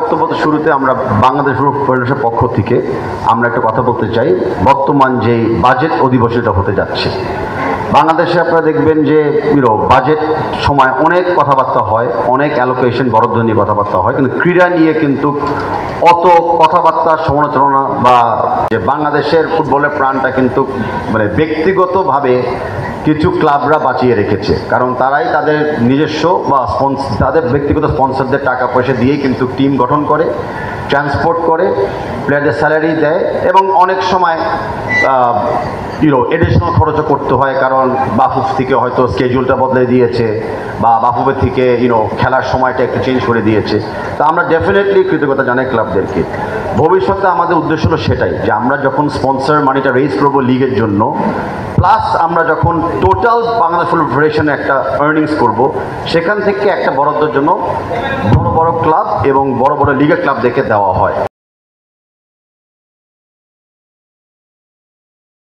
বক্তব্য শুরুতে আমরা বাংলাদেশ ফুটবল ফেডারেশনের পক্ষ থেকে আমরা একটা কথা বলতে চাই। বর্তমান যে বাজেট অধিবেশনটা হতে যাচ্ছে বাংলাদেশে, আপনারা দেখবেন যে বাজেট সময় অনেক কথাবার্তা হয়, অনেক অ্যালোকেশন বরাদ্দ নিয়ে কথাবার্তা হয়, কিন্তু ক্রীড়া নিয়ে কিন্তু অত কথাবার্তা সমালোচনা বা যে বাংলাদেশের ফুটবলের প্রাণটা কিন্তু মানে ব্যক্তিগতভাবে কিছু ক্লাবরা বাঁচিয়ে রেখেছে, কারণ তারাই তাদের নিজস্ব বা তাদের ব্যক্তিগত স্পন্সরদের টাকা পয়সা দিয়েই কিন্তু টিম গঠন করে, ট্রান্সপোর্ট করে, প্লেয়ারদের স্যালারি দেয় এবং অনেক সময় এডিশনাল খরচও করতে হয়, কারণ বাফুফ থেকে হয়তো স্কেডিউলটা বদলে দিয়েছে বা বাফুফের থেকে খেলার সময়টা একটু চেঞ্জ করে দিয়েছে। তো আমরা ডেফিনেটলি কৃতজ্ঞতা জানাই ক্লাবদেরকে। ভবিষ্যতে আমাদের উদ্দেশ্য হলো সেটাই, যে আমরা যখন স্পন্সর মানিটা রেজ করবো লিগের জন্য, প্লাস আমরা যখন টোটাল বাংলাদেশ ফুটবল ফেডারেশনে একটা আর্নিংস করব, সেখান থেকে একটা বরাদ্দের জন্য বড় বড় ক্লাব এবং বড় বড় লিগের ক্লাবদেরকে দেওয়া হয়।